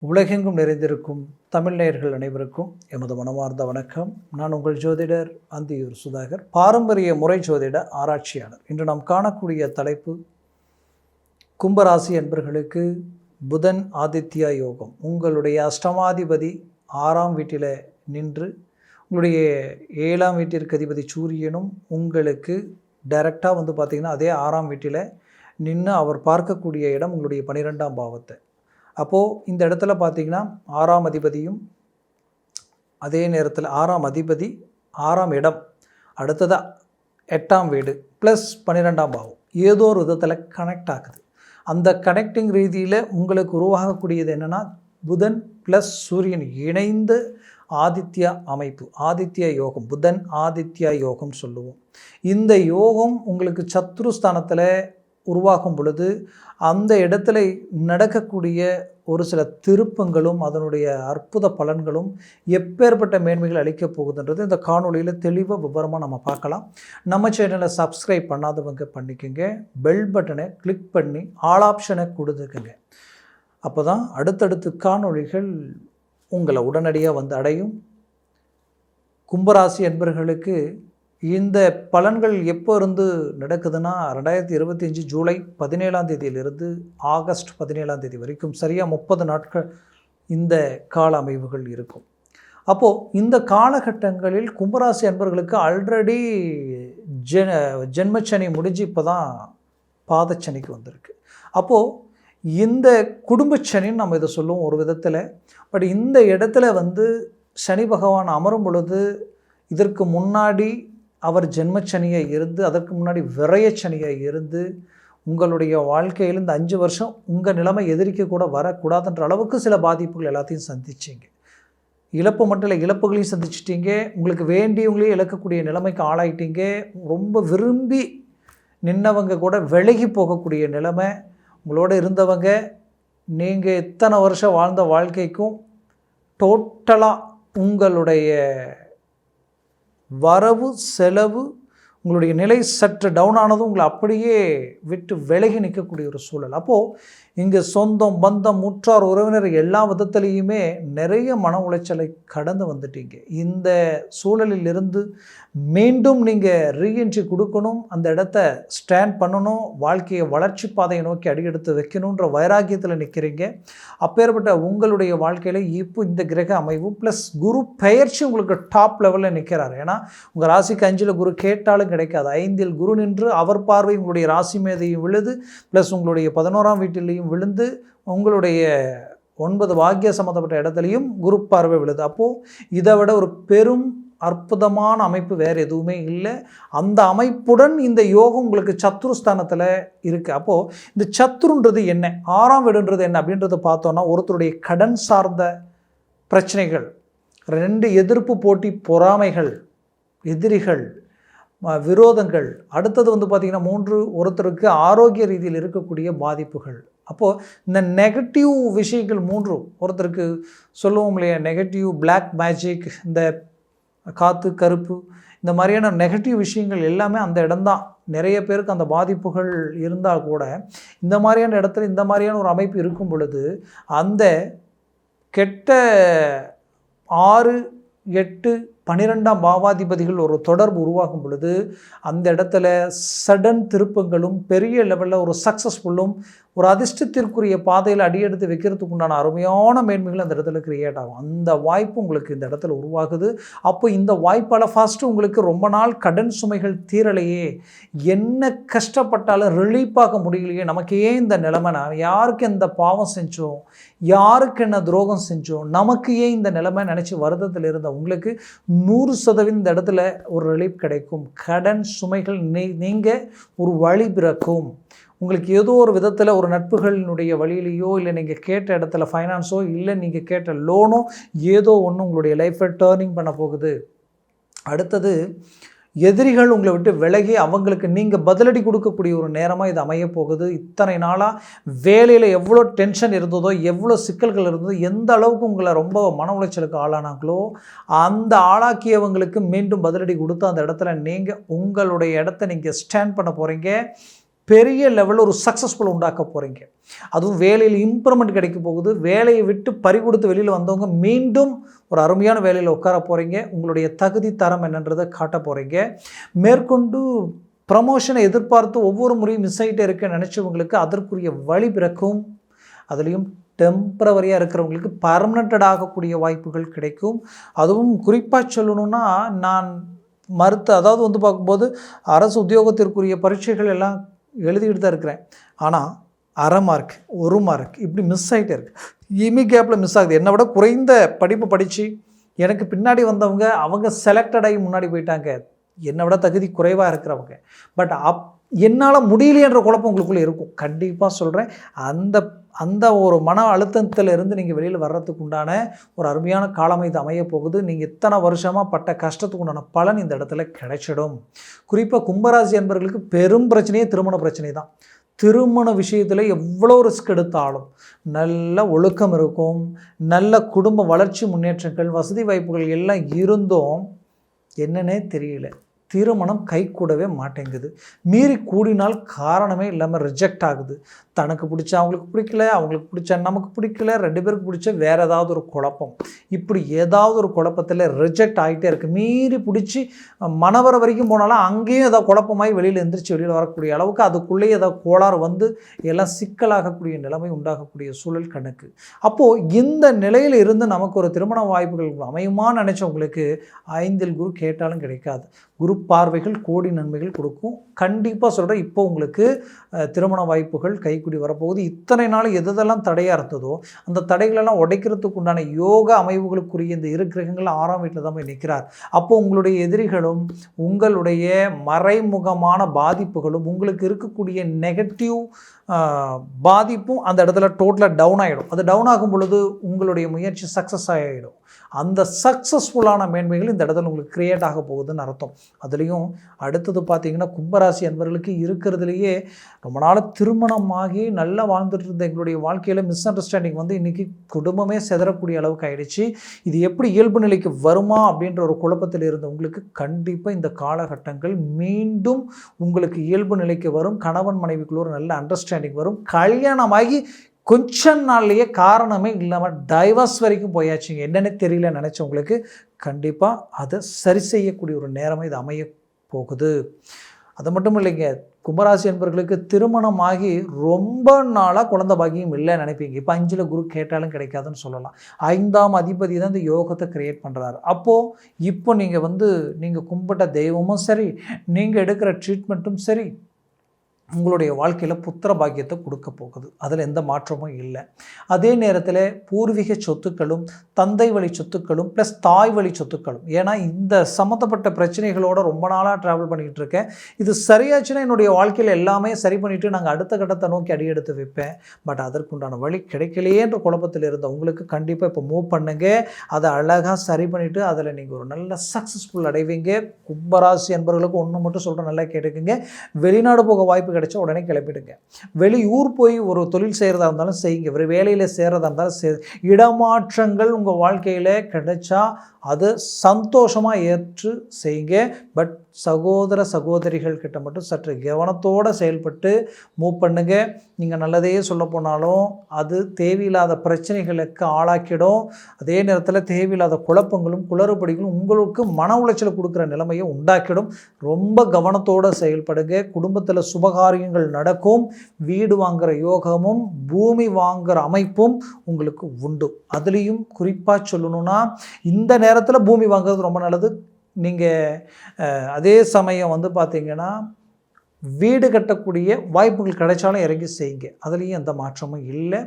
உலகெங்கும் நிறைந்திருக்கும் தமிழ் நேயர்கள் அனைவருக்கும் எமது மனமார்ந்த வணக்கம். நான் உங்கள் ஜோதிடர் அந்தியூர் சுதாகர், பாரம்பரிய முறை ஜோதிட ஆராய்ச்சியாளர். இன்று நாம் காணக்கூடிய தலைப்பு கும்பராசி என்பர்களுக்கு புதன் ஆதித்யா யோகம். உங்களுடைய அஷ்டமாதிபதி 6ஆம் வீட்டில் நின்று உங்களுடைய 7ஆம் வீட்டிற்கு அதிபதி சூரியனும் உங்களுக்கு டைரெக்டாக பார்த்திங்கன்னா அதே 6ஆம் வீட்டில் நின்று அவர் பார்க்கக்கூடிய இடம் உங்களுடைய 12ஆம் பாவத்தை. அப்போது இந்த இடத்துல பார்த்திங்கன்னா 6ஆம் அதிபதியும் அதே நேரத்தில் 6ஆம் அதிபதி 6ஆம் இடம் அடுத்ததாக 8ஆம் வீடு ப்ளஸ் 12ஆம் பாவம் ஏதோ ஒரு விதத்தில் கனெக்ட் ஆகுது. அந்த கனெக்டிங் ரீதியில் உங்களுக்கு உருவாகக்கூடியது என்னென்னா புதன் ப்ளஸ் சூரியன் இணைந்த ஆதித்யா அமைப்பு, ஆதித்ய யோகம், புதன் ஆதித்யா யோகம் சொல்லுவோம். இந்த யோகம் உங்களுக்கு சத்ருஸ்தானத்தில் உருவாகும் பொழுது அந்த இடத்துல நடக்கக்கூடிய ஒரு சில திருப்பங்களும் அதனுடைய அற்புத பலன்களும் எப்பேற்பட்ட மேன்மைகள் அளிக்கப் போகுதுன்றது இந்த காணொலியில் தெளிவாக விவரமாக நம்ம பார்க்கலாம். நம்ம சேனலை சப்ஸ்கிரைப் பண்ணாதவங்க பண்ணிக்கோங்க, பெல் பட்டனை கிளிக் பண்ணி ஆல் ஆப்ஷனை கொடுத்துக்குங்க. அப்போ தான் அடுத்தடுத்து காணொலிகள் உங்களை உடனடியாக அடையும். கும்பராசி என்பவர்களுக்கு இந்த பலன்கள் எப்போ இருந்து நடக்குதுன்னா 2025 ஜூலை 17ஆம் தேதியிலிருந்து ஆகஸ்ட் 17ஆம் தேதி வரைக்கும் சரியாக 30 நாட்கள் இந்த கால அமைவுகள் இருக்கும். அப்போது இந்த காலகட்டங்களில் கும்பராசி அன்பர்களுக்கு ஆல்ரெடி ஜென்மச்சனி முடிஞ்சு இப்போ தான் பாதச்சனிக்கு வந்திருக்கு. அப்போது இந்த குடும்பச்சனின்னு நம்ம இதை சொல்லுவோம் ஒரு விதத்தில். பட் இந்த இடத்துல சனி பகவான் அமரும் பொழுது இதற்கு முன்னாடி அவர் ஜென்மச்சனியை இருந்து அதற்கு முன்னாடி விரயச்சனியை இருந்து உங்களுடைய வாழ்க்கையில் இந்த 5 வருஷம் உங்கள் நிலைமை எதிரிக்க கூட வரக்கூடாதுன்ற அளவுக்கு சில பாதிப்புகள் எல்லாத்தையும் சந்திச்சிங்க. இழப்பு மட்டும் இல்லை, இழப்புகளையும் சந்திச்சிட்டிங்க. உங்களுக்கு வேண்டியவங்களையும் இழக்கக்கூடிய நிலைமைக்கு ஆளாயிட்டீங்க. ரொம்ப விரும்பி நின்னவங்க கூட விலகி போகக்கூடிய நிலைமை. உங்களோட இருந்தவங்க நீங்கள் இத்தனை வருஷம் வாழ்ந்த வாழ்க்கைக்கும் டோட்டலாக உங்களுடைய வரவு செலவு உங்களுடைய நிலை சற்று டவுன் ஆனதும் உங்களை அப்படியே விட்டு விலகி நிற்கக்கூடிய ஒரு சூழல். அப்போது இங்கே சொந்தம் பந்தம் உற்றார் உறவினர் எல்லா விதத்துலேயுமே நிறைய மன உளைச்சலை கடந்து வந்துட்டீங்க. இந்த சூழலில் இருந்து மீண்டும் நீங்கள் ரீஎன்ட்ரி கொடுக்கணும், அந்த இடத்த ஸ்டாண்ட் பண்ணணும், வாழ்க்கையை வளர்ச்சி பாதையை நோக்கி அடியெடுத்து வைக்கணுன்ற வைராக்கியத்தில் நிற்கிறீங்க. அப்பேற்பட்ட உங்களுடைய வாழ்க்கையில் இப்போ இந்த கிரக அமைவும் ப்ளஸ் குரு பெயர்ச்சி உங்களுக்கு டாப் லெவலில் நிற்கிறார். ஏன்னா உங்கள் ராசிக்கு 5ல் குரு கேட்டாலும் கிடைக்காது. 5ல் குரு நின்று அவர் பார்வை உங்களுடைய ராசி மீதையும் விழுது, ப்ளஸ் உங்களுடைய 11ஆம் வீட்டிலையும் விழுந்து உங்களுடைய 9 பாக்கிய சம்மந்தப்பட்ட இடத்துலையும் குரு பார்வை விழுது. அப்போது இதை விட ஒரு பெரும் அற்புதமான அமைப்பு வேறு எதுவுமே இல்லை. அந்த அமைப்புடன் இந்த யோகம் உங்களுக்கு சத்ருஸ்தானத்தில் இருக்குது. அப்போது இந்த சத்ருன்றது என்ன, 6ஆம் வீடுன்றது என்ன அப்படின்றத பார்த்தோன்னா ஒருத்தருடைய கடன் சார்ந்த பிரச்சனைகள், 2 எதிர்ப்பு போட்டி பொறாமைகள், எதிரிகள், விரோதங்கள், அடுத்தது பார்த்திங்கன்னா 3 ஒருத்தருக்கு ஆரோக்கிய ரீதியில் இருக்கக்கூடிய பாதிப்புகள். அப்போது இந்த நெகட்டிவ் விஷயங்கள் 3 ஒருத்தருக்கு சொல்லுவோம் இல்லையா, நெகட்டிவ் பிளாக் மேஜிக், இந்த காற்று கருப்பு, இந்த மாதிரியான நெகட்டிவ் விஷயங்கள் எல்லாமே அந்த இடம்தான். நிறைய பேருக்கு அந்த பாதிப்புகள் இருந்தால் கூட இந்த மாதிரியான இடத்துல இந்த மாதிரியான ஒரு அமைப்பு இருக்கும் பொழுது அந்த கெட்ட 6, 8, 12ஆம் பாவாதிபதிகள் ஒரு தொடர்பு உருவாகும் பொழுது அந்த இடத்துல சடன் திருப்பங்களும் பெரிய லெவலில் ஒரு சக்ஸஸ்ஃபுல்லும் ஒரு அதிர்ஷ்டத்திற்குரிய பாதையில் அடியெடுத்து வைக்கிறதுக்கு உண்டான அருமையான மேன்மைகள் அந்த இடத்துல கிரியேட் ஆகும். அந்த வாய்ப்பு உங்களுக்கு இந்த இடத்துல உருவாகுது. அப்போ இந்த வாய்ப்பால் ஃபஸ்ட்டு உங்களுக்கு ரொம்ப நாள் கடன் சுமைகள் தீரலையே, என்ன கஷ்டப்பட்டாலும் ரிலீஃபாக முடியலையே, நமக்கு ஏன் இந்த நிலைமை, யாருக்கு எந்த பாவம் செஞ்சோம், யாருக்கு என்ன துரோகம் செஞ்சோம், நமக்கு ஏன் இந்த நிலைமை நினச்சி வருத்தத்தில் இருந்த உங்களுக்கு 100% இந்த இடத்துல ஒரு ரிலீஃப் கிடைக்கும். கடன் சுமைகள் நீங்கள் ஒரு வழி பிறக்கும். உங்களுக்கு ஏதோ ஒரு விதத்தில் ஒரு நட்புகளினுடைய வழியிலையோ இல்லை நீங்கள் கேட்ட இடத்துல ஃபைனான்ஸோ இல்லை நீங்கள் கேட்ட லோனோ ஏதோ ஒன்று உங்களுடைய லைஃப்பை டேர்னிங் பண்ண போகுது. அடுத்தது எதிரிகள் உங்களை விட்டு விலகி அவங்களுக்கு நீங்கள் பதிலடி கொடுக்கக்கூடிய ஒரு நேரமாக இது அமைய போகுது. இத்தனை நாளாக வேலையில் எவ்வளோ டென்ஷன் இருந்ததோ, எவ்வளோ சிக்கல்கள் இருந்ததோ, எந்த அளவுக்கு உங்களை ரொம்ப மன உளைச்சலுக்கு ஆளானாங்களோ அந்த ஆளாக்கியவங்களுக்கு மீண்டும் பதிலடி கொடுத்து அந்த இடத்துல நீங்கள் உங்களுடைய இடத்த நீங்கள் ஸ்டாண்ட் பண்ண போகிறீங்க. பெரிய லெவலில் ஒரு சக்ஸஸ்ஃபுல் உண்டாக்க போகிறீங்க. அதுவும் வேலையில் இம்ப்ரூவ்மெண்ட் கிடைக்க போகுது. வேலையை விட்டு பறிகொடுத்து வெளியில் வந்தவங்க மீண்டும் ஒரு அருமையான வேலையில் உட்கார போகிறீங்க. உங்களுடைய தகுதி தரம் என்னன்றதை காட்ட போகிறீங்க. மேற்கொண்டு ப்ரமோஷனை எதிர்பார்த்து ஒவ்வொரு முறையும் மிஸ் ஆகிட்டே இருக்க நினச்சவங்களுக்கு அதற்குரிய வழி பிறக்கும். அதுலேயும் டெம்பரவரியாக இருக்கிறவங்களுக்கு பர்மனெண்டட் ஆகக்கூடிய வாய்ப்புகள் கிடைக்கும். அதுவும் குறிப்பாக சொல்லணும்னா, நான் அதாவது வந்து பார்க்கும்போது அரசு உத்தியோகத்திற்குரிய பரீட்சைகள் எல்லாம் எழுதிக்கிட்டு தான் இருக்கிறேன். ஆனால் 1/2 மார்க் 1 மார்க் இப்படி மிஸ் ஆகிட்டே இருக்குது. கேப்பில் மிஸ் ஆகுது. என்னை விட குறைந்த படிப்பு படித்து எனக்கு பின்னாடி வந்தவங்க அவங்க செலக்டட் ஆகி முன்னாடி போயிட்டாங்க, என்னை விட தகுதி குறைவாக இருக்கிறவங்க. பட் என்னால் முடியலையன்ற குழப்பம் உங்களுக்குள்ளே இருக்கும். கண்டிப்பாக சொல்கிறேன், அந்த ஒரு மன அழுத்தத்திலிருந்து நீங்கள் வெளியில் வர்றதுக்கு உண்டான ஒரு அருமையான காலம் இது அமைய போகுது. நீங்கள் இத்தனை வருஷமாக பட்ட கஷ்டத்துக்கு உண்டான பலன் இந்த இடத்துல கிடைச்சிடும். குறிப்பாக கும்பராசி என்பவர்களுக்கு பெரும் பிரச்சனையே திருமண பிரச்சனை தான். திருமண விஷயத்தில் எவ்வளோ ரிஸ்க் எடுத்தாலும் நல்ல ஒழுக்கம் இருக்கும், நல்ல குடும்ப வளர்ச்சி முன்னேற்றங்கள் வசதி வாய்ப்புகள் எல்லாம் இருந்தும் என்னன்னே தெரியல, திருமணம் கைகூடவே மாட்டேங்குது. மீறி கூடினால் காரணமே இல்லாமல் ரிஜெக்ட் ஆகுது. தனக்கு பிடிச்சா அவங்களுக்கு பிடிக்கல, அவங்களுக்கு பிடிச்சா நமக்கு பிடிக்கல, 2 பேருக்கு பிடிச்ச வேறு ஏதாவது ஒரு குழப்பம், இப்படி ஏதாவது ஒரு குழப்பத்தில் ரிஜெக்ட் ஆகிட்டே இருக்குது. மீறி பிடிச்சி மனவர வரைக்கும் போனாலும் அங்கேயும் ஏதாவது குழப்பமாகி வெளியில் எந்திரிச்சு வெளியில் வரக்கூடிய அளவுக்கு அதுக்குள்ளேயே ஏதாவது கோளாறு வந்து எல்லாம் சிக்கலாகக்கூடிய நிலைமை உண்டாகக்கூடிய சூழல் கணக்கு. அப்போது இந்த நிலையில் இருந்து நமக்கு ஒரு திருமண வாய்ப்புகள் அமையுமான்னு நினச்சவங்களுக்கு 5ல் குரு கேட்டாலும் கிடைக்காது. குரு பார்வைகள் கோடி நன்மைகள் கொடுக்கும். கண்டிப்பாக சொல்கிறேன், இப்போ உங்களுக்கு திருமண வாய்ப்புகள் கைக்குடி வரப்போகுது. இத்தனை நாள் எதெல்லாம் தடையாக இருந்ததோ அந்த தடைகளெல்லாம் உடைக்கிறதுக்கு உண்டான யோக அமைவுகளுக்குரிய இந்த 2 கிரகங்கள் 6ஆம் வீட்டில் தான் போய் நிற்கிறார். அப்போது உங்களுடைய எதிரிகளும் உங்களுடைய மறைமுகமான பாதிப்புகளும் உங்களுக்கு இருக்கக்கூடிய நெகட்டிவ் பாதிப்பும் அந்த இடத்துல டோட்டலாக டவுன் ஆகிடும். அது டவுன் ஆகும் பொழுது உங்களுடைய முயற்சி சக்ஸஸ் ஆகிடும். அந்த சக்ஸஸ்ஃபுல்லான மேன்மைகள் இந்த இடத்துல உங்களுக்கு கிரியேட் ஆக போகுதுன்னு அர்த்தம். அதுலேயும் அடுத்தது பார்த்திங்கன்னா, கும்பராசி என்பவர்களுக்கு இருக்கிறதுலையே ரொம்ப நாள் திருமணமாகி நல்லா வாழ்ந்துட்டு இருந்த எங்களுடைய வாழ்க்கையில் மிஸ் அண்டர்ஸ்டாண்டிங் வந்து இன்றைக்கி குடும்பமே செதறக்கூடிய அளவுக்கு ஆகிடுச்சு. இது எப்படி இயல்பு நிலைக்கு வருமா அப்படின்ற ஒரு குழப்பத்தில் இருந்த உங்களுக்கு கண்டிப்பாக இந்த காலகட்டங்கள் மீண்டும் உங்களுக்கு இயல்பு நிலைக்கு வரும். கணவன் மனைவிக்குள்ள ஒரு நல்ல அண்டர்ஸ்டாண்டிங் வரும். கல்யாணமாகி கொஞ்ச நாள்லேயே காரணமே இல்லாமல் டைவர்ஸ் வரைக்கும் போயாச்சுங்க, என்னென்னு தெரியல நினச்சவங்களுக்கு கண்டிப்பாக அதை சரி செய்யக்கூடிய ஒரு நேரமாக இது அமைய போகுது. அது மட்டும் இல்லைங்க, கும்பராசி என்பவர்களுக்கு திருமணமாகி ரொம்ப நாளாக குழந்தை பாக்கியம் இல்லை நினைப்பீங்க. இப்போ 5ல் குரு கேட்டாலும் கிடைக்காதுன்னு சொல்லலாம். 5ஆம் அதிபதி தான் இந்த யோகத்தை கிரியேட் பண்ணுறாரு. அப்போது இப்போ நீங்கள் கும்பிட்ட தெய்வமும் சரி, நீங்கள் எடுக்கிற ட்ரீட்மெண்ட்டும் சரி, உங்களுடைய வாழ்க்கையில் புத்திர பாக்கியத்தை கொடுக்க போகுது. அதில் எந்த மாற்றமும் இல்லை. அதே நேரத்தில் பூர்வீக சொத்துக்களும் தந்தை வழி சொத்துக்களும் ப்ளஸ் தாய் வழி சொத்துக்களும், ஏன்னா இந்த சம்மந்தப்பட்ட பிரச்சனைகளோடு ரொம்ப நாளாக ட்ராவல் பண்ணிக்கிட்டு இருக்கேன். இது சரியாச்சுன்னா என்னுடைய வாழ்க்கையில் எல்லாமே சரி பண்ணிவிட்டு நாங்கள் அடுத்த கட்டத்தை நோக்கி அடி எடுத்து வைப்பேன். பட் அதற்குண்டான வழி கிடைக்கலையேன்ற குழப்பத்தில் இருந்த உங்களுக்கு கண்டிப்பாக இப்போ மூவ் பண்ணுங்க. அதை அழகாக சரி பண்ணிவிட்டு அதில் நீங்கள் ஒரு நல்ல சக்ஸஸ்ஃபுல் அடைவீங்க. கும்பராசி என்பவர்களுக்கு ஒன்று மட்டும் சொல்கிறேன், நல்லா கேட்டுக்குங்க. வெளிநாடு போக வாய்ப்பு கிடைச்சா உடனே கிளப்பிடுங்க. வெளியூர் போய் ஒரு தொழில் செய்கிறதா இருந்தாலும் செய்யுங்க, ஒரு வேலையில் செய்கிறதா இருந்தாலும் இடமாற்றங்கள் உங்கள் வாழ்க்கையில் கிடைச்சா அது சந்தோஷமாக ஏற்று செய்யுங்க. பட் சகோதர சகோதரிகள் கிட்ட மட்டும் சற்று கவனத்தோடு செயல்பட்டு மூவ் பண்ணுங்க. நீங்கள் நல்லதே சொல்ல போனாலும் அது தேவையில்லாத பிரச்சனைகளுக்கு ஆளாக்கிடும். அதே நேரத்தில் தேவையில்லாத குழப்பங்களும் குளறுபடிகளும் உங்களுக்கு மன உளைச்சல் கொடுக்குற நிலைமையை உண்டாக்கிடும். ரொம்ப கவனத்தோடு செயல்படுங்க. குடும்பத்தில் சுபகாரியங்கள் நடக்கும். வீடு வாங்குகிற யோகமும் பூமி வாங்குகிற அமைப்பும் உங்களுக்கு உண்டு. அதுலேயும் குறிப்பாக சொல்லணும்னா, இந்த நேரத்தில் பூமி வாங்குறது ரொம்ப நல்லது. நீங்கள் அதே சமயம் பார்த்தீங்கன்னா வீடு கட்டக்கூடிய வாய்ப்புகள் கிடைச்சாலும் இறங்கி செய்யுங்க. அதுலேயும் எந்த மாற்றமும் இல்லை.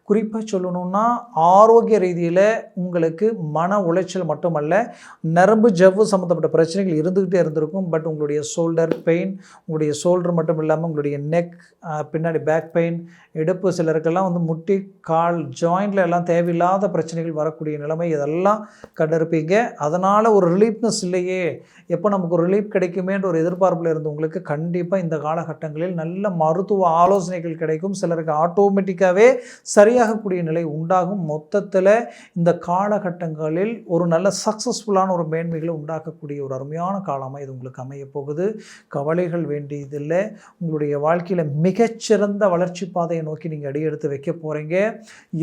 குறிப்பாக சொல்லணும்னா, ஆரோக்கிய ரீதியில் உங்களுக்கு மன உளைச்சல் மட்டுமல்ல, நரம்பு ஜவ்வு சம்மந்தப்பட்ட பிரச்சனைகள் இருந்துக்கிட்டே இருந்திருக்கும். பட் உங்களுடைய ஷோல்டர் பெயின், உங்களுடைய ஷோல்டர் மட்டும் இல்லாமல் உங்களுடைய நெக், பின்னாடி பேக் பெயின், இடுப்பு, சிலருக்கெல்லாம் முட்டி, கால், ஜாயிண்டில் எல்லாம் தேவையில்லாத பிரச்சனைகள் வரக்கூடிய நிலைமை இதெல்லாம் கண்டிருப்பீங்க. அதனால் ஒரு ரிலீஃப்னஸ் இல்லையே, எப்போ நமக்கு ஒரு ரிலீஃப் கிடைக்குமேன்ற ஒரு எதிர்பார்ப்பில் இருந்தவங்களுக்கு கண்டிப்பாக இந்த காலகட்டங்களில் நல்ல மருத்துவ ஆலோசனைகள் கிடைக்கும். சிலருக்கு ஆட்டோமேட்டிக்காகவே சரியாக சரியாகக்கூடிய நிலை உண்டாகும். மொத்தத்தில் இந்த காலகட்டங்களில் ஒரு நல்ல சக்ஸஸ்ஃபுல்லான ஒரு மேன்மைகளை உண்டாக்கக்கூடிய ஒரு அருமையான காலமாக இது உங்களுக்கு அமைய போகுது. கவலைகள் வேண்டியதில்லை. உங்களுடைய வாழ்க்கையில் மிகச்சிறந்த வளர்ச்சி பாதையை நோக்கி நீங்கள் அடியெடுத்து வைக்க போகிறீங்க.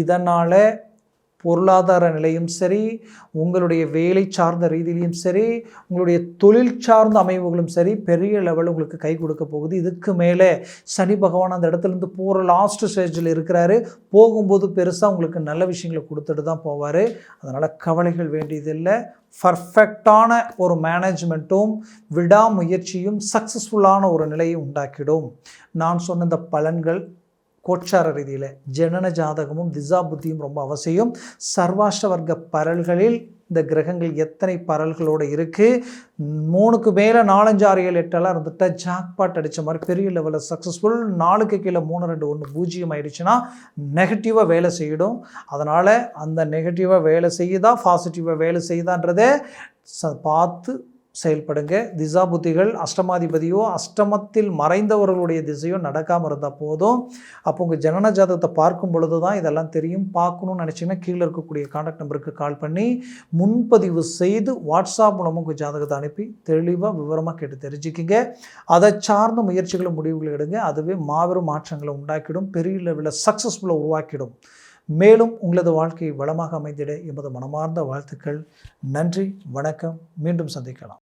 இதனால் பொருளாதார நிலையும் சரி, உங்களுடைய வேலை சார்ந்த ரீதியிலையும் சரி, உங்களுடைய தொழில் சார்ந்த அமைவுகளும் சரி, பெரிய லெவலில் உங்களுக்கு கை கொடுக்க போகுது. இதுக்கு மேலே சனி பகவான் அந்த இடத்துலேருந்து போகிற லாஸ்ட் ஸ்டேஜில் இருக்கிறாரு. போகும்போது பெருசாக உங்களுக்கு நல்ல விஷயங்களை கொடுத்துட்டு தான் போவார். அதனால் கவலைகள் வேண்டியதில்லை. பர்ஃபெக்டான ஒரு மேனேஜ்மெண்ட்டும் விடாமுயற்சியும் சக்ஸஸ்ஃபுல்லான ஒரு நிலையை உண்டாக்கிடும். நான் சொன்ன இந்த பலன்கள் கோச்சார ரீதியில் ஜனன ஜாதகமும் திசா புத்தியும் ரொம்ப அவசியம். சர்வாஷ்ட வர்க்க பரல்களில் இந்த கிரகங்கள் எத்தனை பரல்களோடு இருக்குது, 3க்கு மேலே 4, 5, 6, 7, 8 இருந்துட்டால் ஜாக்பாட் அடித்த மாதிரி பெரிய லெவலில் சக்ஸஸ்ஃபுல். 4க்கு கீழே 3, 2, 1 பூஜ்ஜியம் ஆயிடுச்சுன்னா நெகட்டிவாக வேலை செய்யிடும். அதனால் அந்த நெகட்டிவாக வேலை செய்யுதா பாசிட்டிவாக வேலை செய்யுதான்றதை பார்த்து செயல்படுங்க. திசா புத்திகள் அஷ்டமாதிபதியோ அஷ்டமத்தில் மறைந்தவர்களுடைய திசையோ நடக்காமல் இருந்தால் போதும். அப்போ உங்கள் ஜனன ஜாதகத்தை பார்க்கும் பொழுது தான் இதெல்லாம் தெரியும். பார்க்கணும்னு நினச்சிங்கன்னா கீழே இருக்கக்கூடிய கான்டாக்ட் நம்பருக்கு கால் பண்ணி முன்பதிவு செய்து வாட்ஸ்அப் மூலமாக உங்கள் ஜாதகத்தை அனுப்பி தெளிவாக விவரமாக கேட்டு தெரிஞ்சுக்கிங்க. அதை சார்ந்த முயற்சிகளும் முடிவுகளை எடுங்க. அதுவே மாபெரும் மாற்றங்களை உண்டாக்கிடும். பெரிய லெவலில் சக்ஸஸ்ஃபுல்லாக உருவாக்கிடும். மேலும் உங்களது வாழ்க்கை வளமாக அமைந்திட எமது மனமார்ந்த வாழ்த்துக்கள். நன்றி, வணக்கம். மீண்டும் சந்திக்கலாம்.